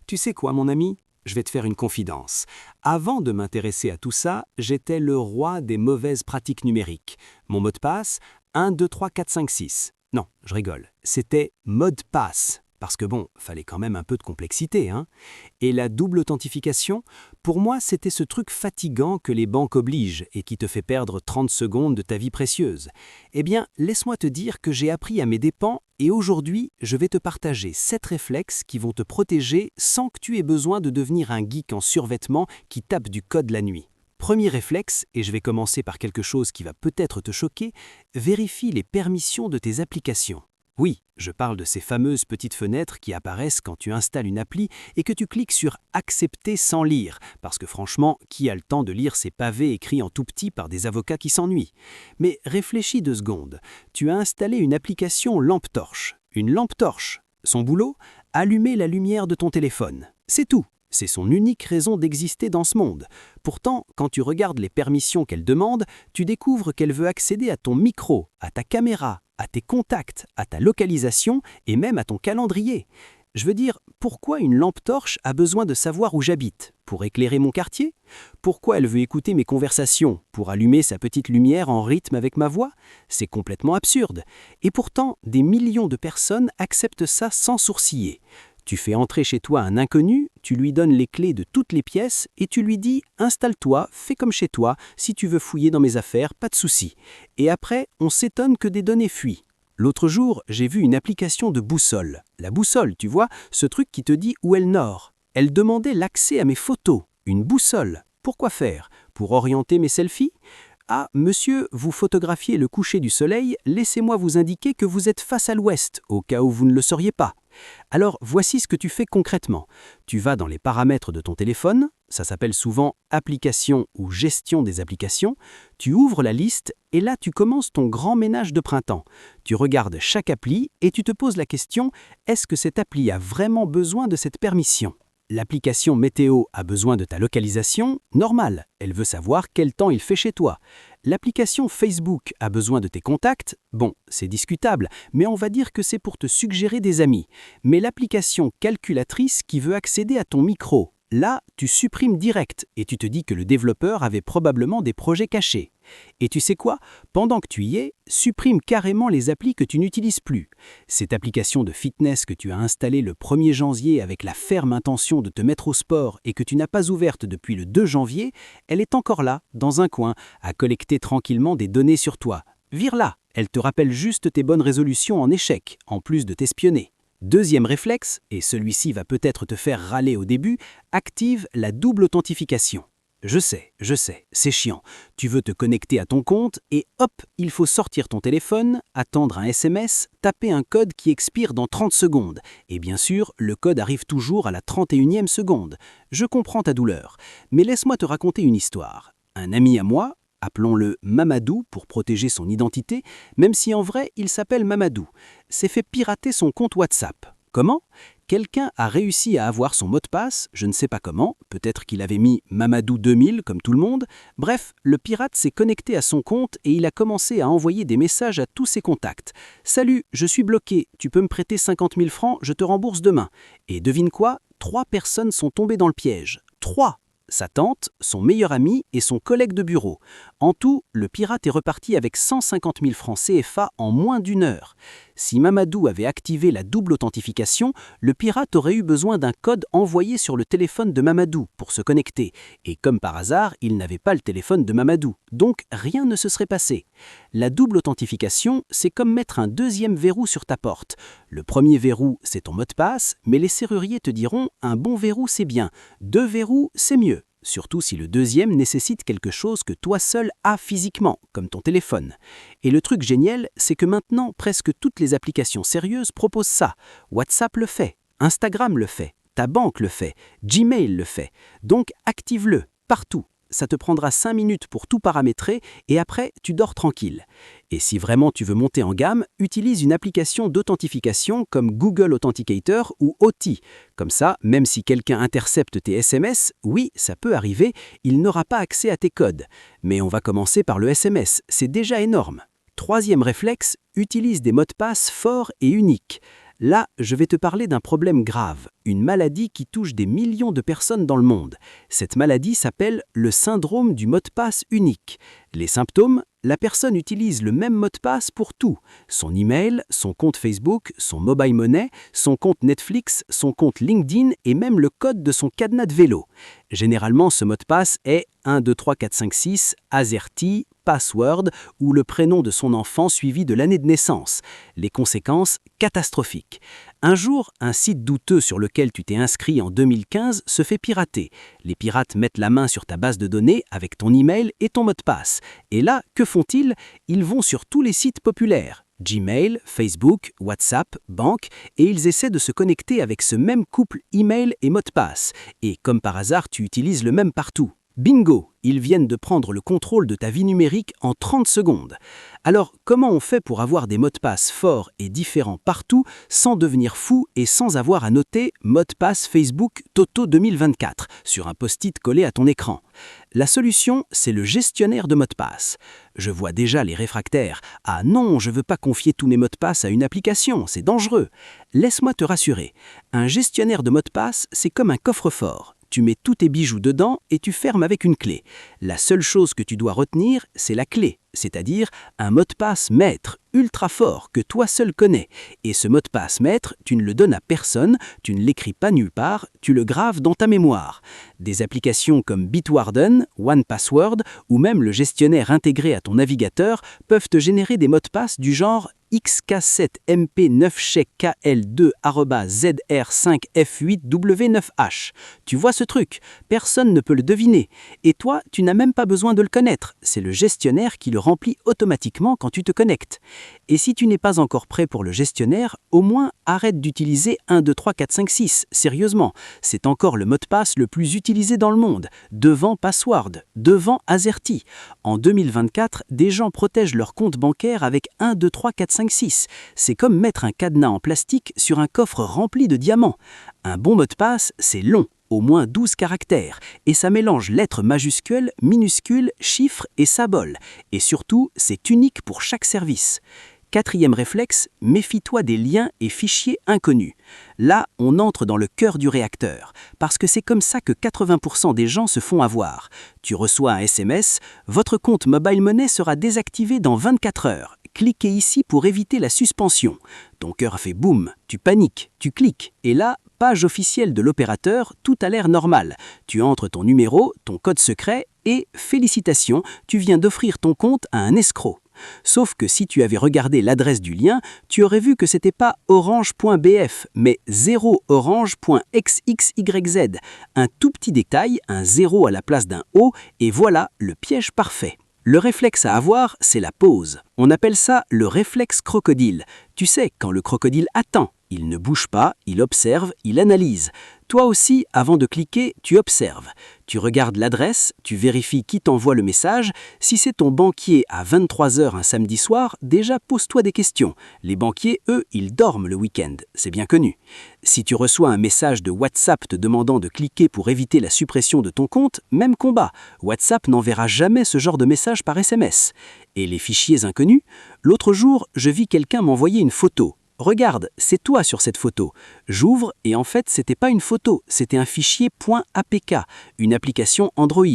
Tu sais quoi, mon ami? Je vais te faire une confidence. Avant de m'intéresser à tout ça, j'étais le roi des mauvaises pratiques numériques. Mon mot de passe, 1, 2, 3, 4, 5, 6. Non, je rigole. C'était mode passe. Parce que bon, fallait quand même un peu de complexité, hein. Et la double authentification, pour moi, c'était ce truc fatigant que les banques obligent et qui te fait perdre 30 secondes de ta vie précieuse. Eh bien, laisse-moi te dire que j'ai appris à mes dépens et aujourd'hui, je vais te partager 7 réflexes qui vont te protéger sans que tu aies besoin de devenir un geek en survêtement qui tape du code la nuit. Premier réflexe, et je vais commencer par quelque chose qui va peut-être te choquer, vérifie les permissions de tes applications. Oui, je parle de ces fameuses petites fenêtres qui apparaissent quand tu installes une appli et que tu cliques sur « Accepter sans lire », parce que franchement, qui a le temps de lire ces pavés écrits en tout petit par des avocats qui s'ennuient? Mais réfléchis 2 secondes. Tu as installé une application lampe torche. Une lampe torche. Son boulot? Allumer la lumière de ton téléphone. C'est tout. C'est son unique raison d'exister dans ce monde. Pourtant, quand tu regardes les permissions qu'elle demande, tu découvres qu'elle veut accéder à ton micro, à ta caméra, à tes contacts, à ta localisation et même à ton calendrier. Je veux dire, pourquoi une lampe torche a besoin de savoir où j'habite? Pour éclairer mon quartier? Pourquoi elle veut écouter mes conversations? Pour allumer sa petite lumière en rythme avec ma voix? C'est complètement absurde. Et pourtant, des millions de personnes acceptent ça sans sourciller. Tu fais entrer chez toi un inconnu, tu lui donnes les clés de toutes les pièces et tu lui dis « Installe-toi, fais comme chez toi, si tu veux fouiller dans mes affaires, pas de souci. » Et après, on s'étonne que des données fuient. L'autre jour, j'ai vu une application de boussole. La boussole, tu vois, ce truc qui te dit où est le nord. Elle demandait l'accès à mes photos. Une boussole. Pourquoi faire? Pour orienter mes selfies? Ah, monsieur, vous photographiez le coucher du soleil, laissez-moi vous indiquer que vous êtes face à l'ouest, au cas où vous ne le sauriez pas. Alors, voici ce que tu fais concrètement. Tu vas dans les paramètres de ton téléphone, ça s'appelle souvent « Applications » ou « Gestion des applications », tu ouvres la liste et là tu commences ton grand ménage de printemps. Tu regardes chaque appli et tu te poses la question « Est-ce que cette appli a vraiment besoin de cette permission ?» L'application météo a besoin de ta localisation? Normal, elle veut savoir quel temps il fait chez toi. L'application Facebook a besoin de tes contacts? Bon, c'est discutable, mais on va dire que c'est pour te suggérer des amis. Mais l'application calculatrice qui veut accéder à ton micro, là, tu supprimes direct et tu te dis que le développeur avait probablement des projets cachés. Et tu sais quoi? Pendant que tu y es, supprime carrément les applis que tu n'utilises plus. Cette application de fitness que tu as installée le 1er janvier avec la ferme intention de te mettre au sport et que tu n'as pas ouverte depuis le 2 janvier, elle est encore là, dans un coin, à collecter tranquillement des données sur toi. Vire-la, elle te rappelle juste tes bonnes résolutions en échec, en plus de t'espionner. Deuxième réflexe, et celui-ci va peut-être te faire râler au début, active la double authentification. Je sais, c'est chiant. Tu veux te connecter à ton compte et hop, il faut sortir ton téléphone, attendre un SMS, taper un code qui expire dans 30 secondes. Et bien sûr, le code arrive toujours à la 31e seconde. Je comprends ta douleur, mais laisse-moi te raconter une histoire. Un ami à moi, appelons-le Mamadou pour protéger son identité, même si en vrai il s'appelle Mamadou, s'est fait pirater son compte WhatsApp. Comment? Quelqu'un a réussi à avoir son mot de passe, je ne sais pas comment, peut-être qu'il avait mis Mamadou 2000 comme tout le monde. Bref, le pirate s'est connecté à son compte et il a commencé à envoyer des messages à tous ses contacts. « Salut, je suis bloqué, tu peux me prêter 50 000 francs, je te rembourse demain. » Et devine quoi? 3 personnes sont tombées dans le piège. 3! Sa tante, son meilleur ami et son collègue de bureau. En tout, le pirate est reparti avec 150 000 francs CFA en moins d'1 heure. Si Mamadou avait activé la double authentification, le pirate aurait eu besoin d'un code envoyé sur le téléphone de Mamadou pour se connecter. Et comme par hasard, il n'avait pas le téléphone de Mamadou, donc rien ne se serait passé. La double authentification, c'est comme mettre un deuxième verrou sur ta porte. Le premier verrou, c'est ton mot de passe, mais les serruriers te diront « un bon verrou, c'est bien, 2 verrous, c'est mieux ». Surtout si le deuxième nécessite quelque chose que toi seul as physiquement, comme ton téléphone. Et le truc génial, c'est que maintenant, presque toutes les applications sérieuses proposent ça. WhatsApp le fait, Instagram le fait, ta banque le fait, Gmail le fait. Donc active-le, partout. Ça te prendra 5 minutes pour tout paramétrer et après, tu dors tranquille. Et si vraiment tu veux monter en gamme, utilise une application d'authentification comme Google Authenticator ou Authy. Comme ça, même si quelqu'un intercepte tes SMS, oui, ça peut arriver, il n'aura pas accès à tes codes. Mais on va commencer par le SMS, c'est déjà énorme. Troisième réflexe, utilise des mots de passe forts et uniques. Là, je vais te parler d'un problème grave, une maladie qui touche des millions de personnes dans le monde. Cette maladie s'appelle le syndrome du mot de passe unique. Les symptômes: la personne utilise le même mot de passe pour tout. Son email, son compte Facebook, son mobile money, son compte Netflix, son compte LinkedIn et même le code de son cadenas de vélo. Généralement, ce mot de passe est 123456, AZERTY, password ou le prénom de son enfant suivi de l'année de naissance. Les conséquences: catastrophiques. Un jour, un site douteux sur lequel tu t'es inscrit en 2015 se fait pirater. Les pirates mettent la main sur ta base de données avec ton email et ton mot de passe. Et là, que font-ils? Ils vont sur tous les sites populaires. Gmail, Facebook, WhatsApp, banque, et ils essaient de se connecter avec ce même couple email et mot de passe. Et comme par hasard, tu utilises le même partout. Bingo! Ils viennent de prendre le contrôle de ta vie numérique en 30 secondes. Alors, comment on fait pour avoir des mots de passe forts et différents partout sans devenir fou et sans avoir à noter mot de passe Facebook Toto 2024 sur un post-it collé à ton écran? La solution, c'est le gestionnaire de mots de passe. Je vois déjà les réfractaires. Ah non, je ne veux pas confier tous mes mots de passe à une application, c'est dangereux. Laisse-moi te rassurer. Un gestionnaire de mots de passe, c'est comme un coffre-fort. Tu mets tous tes bijoux dedans et tu fermes avec une clé. La seule chose que tu dois retenir, c'est la clé, c'est-à-dire un mot de passe maître, ultra fort, que toi seul connais. Et ce mot de passe maître, tu ne le donnes à personne, tu ne l'écris pas nulle part, tu le graves dans ta mémoire. Des applications comme Bitwarden, 1Password ou même le gestionnaire intégré à ton navigateur peuvent te générer des mots de passe du genre XK7MP9CHEK2-ZR5F8W9H. Tu vois ce truc? Personne ne peut le deviner. Et toi, tu n'as même pas besoin de le connaître. C'est le gestionnaire qui le remplit automatiquement quand tu te connectes. Et si tu n'es pas encore prêt pour le gestionnaire, au moins arrête d'utiliser 123456. Sérieusement, c'est encore le mot de passe le plus utilisé dans le monde, devant Password, devant AZERTY. En 2024, des gens protègent leur compte bancaire avec 123456. C'est comme mettre un cadenas en plastique sur un coffre rempli de diamants. Un bon mot de passe, c'est long, au moins 12 caractères, et ça mélange lettres majuscules, minuscules, chiffres et symboles. Et surtout, c'est unique pour chaque service. Quatrième réflexe, méfie-toi des liens et fichiers inconnus. Là, on entre dans le cœur du réacteur, parce que c'est comme ça que 80% des gens se font avoir. Tu reçois un SMS, votre compte Mobile Money sera désactivé dans 24 heures. Cliquez ici pour éviter la suspension. Ton cœur fait boum, tu paniques, tu cliques, et là, page officielle de l'opérateur, tout a l'air normal. Tu entres ton numéro, ton code secret, et félicitations, tu viens d'offrir ton compte à un escroc. Sauf que si tu avais regardé l'adresse du lien, tu aurais vu que c'était pas orange.bf, mais 0orange.xxyz. Un tout petit détail, un 0 à la place d'un O, et voilà le piège parfait. Le réflexe à avoir, c'est la pause. On appelle ça le réflexe crocodile. Tu sais, quand le crocodile attend, il ne bouge pas, il observe, il analyse. Toi aussi, avant de cliquer, tu observes. Tu regardes l'adresse, tu vérifies qui t'envoie le message. Si c'est ton banquier à 23 heures un samedi soir, déjà pose-toi des questions. Les banquiers, eux, ils dorment le week-end, c'est bien connu. Si tu reçois un message de WhatsApp te demandant de cliquer pour éviter la suppression de ton compte, même combat. WhatsApp n'enverra jamais ce genre de message par SMS. Et les fichiers inconnus? L'autre jour, je vis quelqu'un m'envoyer une photo. Regarde, c'est toi sur cette photo. J'ouvre et en fait, c'était pas une photo, c'était un fichier .apk, une application Android.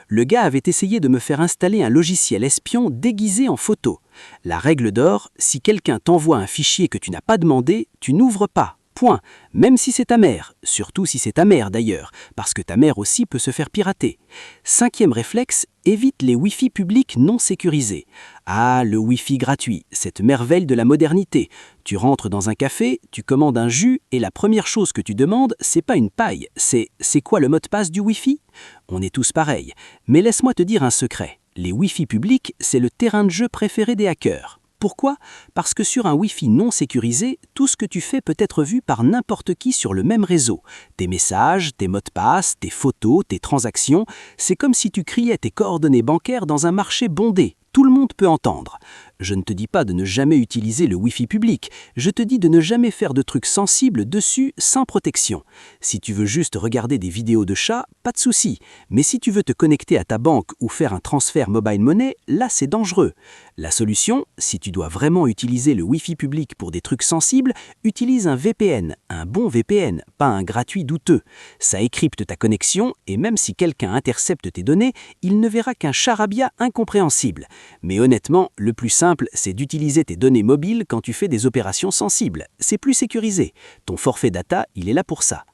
Le gars avait essayé de me faire installer un logiciel espion déguisé en photo. La règle d'or, si quelqu'un t'envoie un fichier que tu n'as pas demandé, tu n'ouvres pas. Point. Même si c'est ta mère, surtout si c'est ta mère d'ailleurs, parce que ta mère aussi peut se faire pirater. Cinquième réflexe, évite les Wi-Fi publics non sécurisés. Ah, le Wi-Fi gratuit, cette merveille de la modernité. Tu rentres dans un café, tu commandes un jus et la première chose que tu demandes, c'est pas une paille, c'est quoi le mot de passe du Wi-Fi? On est tous pareils. Mais laisse-moi te dire un secret. Les Wi-Fi publics, c'est le terrain de jeu préféré des hackers. Pourquoi? Parce que sur un Wi-Fi non sécurisé, tout ce que tu fais peut être vu par n'importe qui sur le même réseau. Tes messages, tes mots de passe, tes photos, tes transactions, c'est comme si tu criais tes coordonnées bancaires dans un marché bondé. Tout le monde peut entendre. Je ne te dis pas de ne jamais utiliser le Wi-Fi public, je te dis de ne jamais faire de trucs sensibles dessus sans protection. Si tu veux juste regarder des vidéos de chats, pas de souci. Mais si tu veux te connecter à ta banque ou faire un transfert mobile money, là c'est dangereux. La solution, si tu dois vraiment utiliser le Wi-Fi public pour des trucs sensibles, utilise un VPN, un bon VPN, pas un gratuit douteux. Ça crypte ta connexion et même si quelqu'un intercepte tes données, il ne verra qu'un charabia incompréhensible. Mais honnêtement, le plus simple, c'est d'utiliser tes données mobiles quand tu fais des opérations sensibles. C'est plus sécurisé. Ton forfait data, il est là pour ça.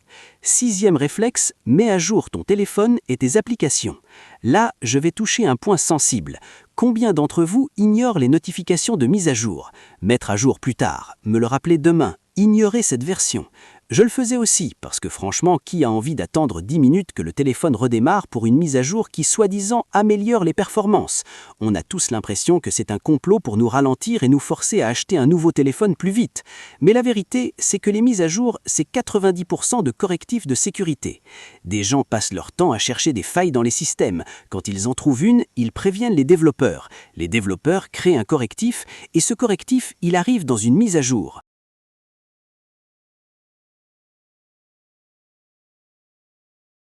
6e réflexe, mets à jour ton téléphone et tes applications. Là, je vais toucher un point sensible. Combien d'entre vous ignorent les notifications de mise à jour? Mettre à jour plus tard, me le rappeler demain, ignorer cette version. Je le faisais aussi, parce que franchement, qui a envie d'attendre 10 minutes que le téléphone redémarre pour une mise à jour qui, soi-disant, améliore les performances? On a tous l'impression que c'est un complot pour nous ralentir et nous forcer à acheter un nouveau téléphone plus vite. Mais la vérité, c'est que les mises à jour, c'est 90% de correctifs de sécurité. Des gens passent leur temps à chercher des failles dans les systèmes. Quand ils en trouvent une, ils préviennent les développeurs. Les développeurs créent un correctif, et ce correctif, il arrive dans une mise à jour.